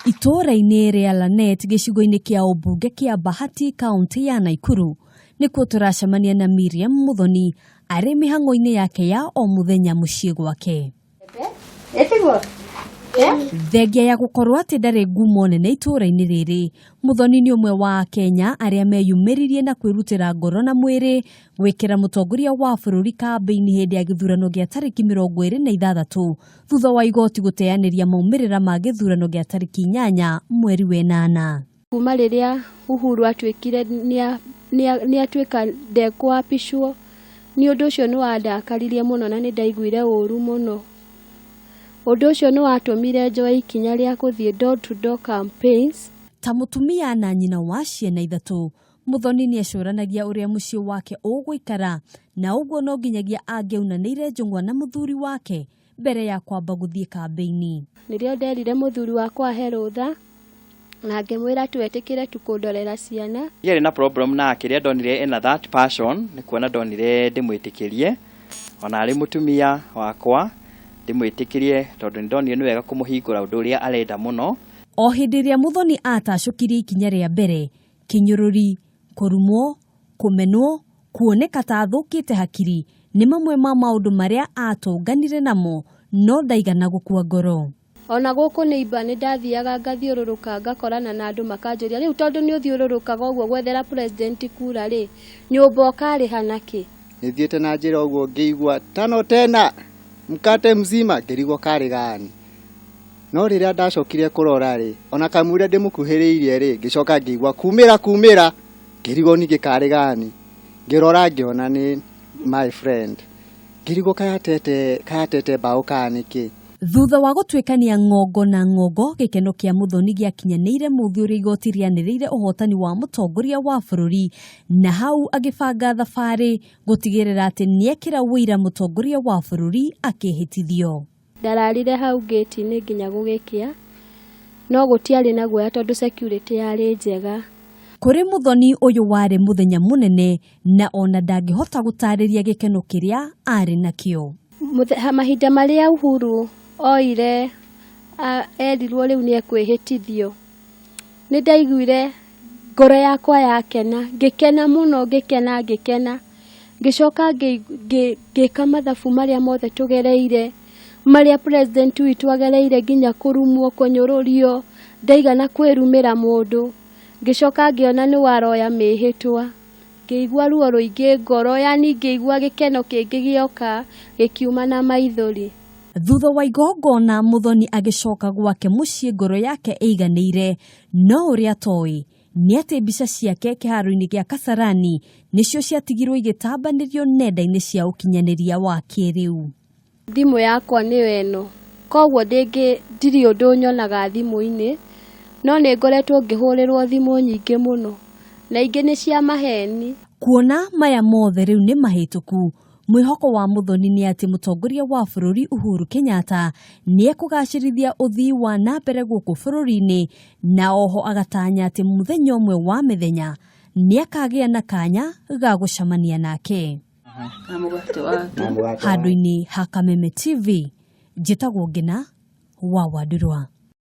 Itũũra-inĩ rĩa Lanet gĩcigo-inĩ kĩa ũmbunge kĩa Bahati kaunti ya Nakuru nĩkuo tũracemania na Miriam Muthoni arĩ mĩhang'o-inĩ yake ya o mũthenya mũciĩ gwake. Thengia ya gũkorwo atĩ ndarĩ ngumo nene itũũra-inĩ rĩrĩ, Muthoni nĩ ũmwe wa Kenya arĩa meyumĩririe na kwĩrutĩra ngoro na mwĩrĩ gwĩkĩra mũtongoria wa bũrũri kambĩ-inĩ hĩndĩ ya gĩthurano gĩa tarĩki 26 thutha wa igoti gũteanĩria maumĩrĩra ma gĩthurano gĩa tarĩki 8 mweri wa 8. Kuma rĩrĩa Uhuru atuĩkire nĩ atuĩka ndekũapishwo, nĩ ũndũ ũcio nĩ wandakaririe mũno na nĩ ndaiguire ũũru mũno. Ũndũ ũcio nĩ watũmire njoe ikinya rĩa gũthiĩ door to door campaigns. Ta mũtumia na nyina wa ciana 3, Muthoni nĩ acũranagia ũrĩa mũciĩ wake ũgũikara, na ũguo no nginyagia angĩaunanĩire njũng'wa na mũthuri wake mbere ya kwamba gũthiĩ kambĩ-inĩ. Nĩrĩo nderire mũthuri wakwa ahe rũtha na ngĩmwĩra twetĩkĩre tukũndorera ciana. Yarĩ na problem na kĩrĩa ndonire ena that passion, nĩ kuona ndonire ndĩmwĩtĩkĩrie ona arĩ mũtumia wakwa ndĩmwĩtĩkĩrie tondũ ndonire nĩ wega kũmũhingũra ũndũ ũrĩa arenda mũno. O hĩndĩ ĩrĩa Muthoni atacũkirie ikinya rĩa mbere, kĩnyũrũri, kũrumwo, kũmenwo, kuoneka ta athũkĩte hakiri nĩ mamwe ma maũndũ marĩa atũnganire namo, no ndaigana gũkua ngoro. Ona gũkũ nĩimba nĩ ndathiaga ngathiũrũrũka ngakorana na andũ makanjũria, rĩu tondũ nĩ ũthiũrũrũkaga ũguo gwethera president kura rĩ, nyũmba ũkarĩha nakĩ? Nĩthiĩte na njĩra ũguo ngĩigua tano tena mkate mzima ngĩrigwo karĩ gani. No rĩrĩa ndacokire kũrora rĩ, ona kamũira ndĩmũkuhĩrĩirie rĩ, ngĩcoka ngĩigua kumĩra ngĩrigwo ningĩ karĩ gani. Ngĩrora ngĩona nĩ my friend, ngĩrigwo kayatete mbaũ kanĩkĩ. Thutha wa gũtuĩkania ng'ongo na ng'ongo, gĩkeno kĩa Muthoni gĩakinyanĩire mũthĩ ũrĩa igoti rĩanĩrĩire ũhotani wa mũtongoria wa bũrũri, na hau agĩbanga thabarĩ gũtigĩrĩra atĩ nĩekĩra wĩira mũtongoria wa bũrũri akĩhĩtithio. Ndararire hau gate-inĩ nginya gũgĩkĩa, no gũtiarĩ na guoya tondũ security yarĩ njega. Kũrĩ Muthoni ũyũ warĩ mũthenya mũnene, na ona ndangĩhota gũtarĩria gĩkeno kĩrĩa arĩ nakĩo. Mahinda marĩa Uhuru oire erirwo rĩu nĩ ekwĩhĩtithio, nĩ ndaiguire ngoro yakwa yakena, ngĩkena mũno, ngĩkena, ngĩcoka ngĩka mathabu marĩa mothe tũgereire, marĩa president witũ agereire, nginya kũrumwo, kũnyũrũrio, ndaigana kwĩrumĩra mũndũ, ngĩcoka ngĩona nĩ waroya mĩhĩtwa, ngĩigua ruo rũingĩ ngoro, yani ngĩigua gĩkeno kĩngĩ gĩoka gĩkiuma na maithori. Thutha wa igongona, Muthoni agĩcoka gwake mũciĩ ngoro yake ĩiganĩire, no ũrĩa toĩ nĩ atĩ mbica ciake kiharo-ini gĩa Kasarani nĩcio ciatigirwo igĩtambanĩrio nenda-inĩ cia ũkinyanĩria wa kĩrĩu. Thimũ yakwa nĩyo ĩno, koguo ndirĩ ũndũ nyonaga thimũ-inĩ, no nĩ ngoretwo ngĩhũrĩrwo thimũ nyingĩ mũno, na ingĩ nĩ cia maheni. Kuona maya mothe rĩu nĩ mahĩtũku, mwĩhoko wa Muthoni nĩ atĩ mũtongoria wa bũrũri Uhuru Kenyatta nĩ ekũgacĩrithia ũthii wa na mbere gũkũ bũrũri-inĩ, na oho agatanya atĩ mũthenya ũmwe wa mĩthenya nĩ akagĩa na kanya ga gũcemania nake. Handũ-inĩ ha Kameme TV, njĩtagwo Ngina wa Wandurwa.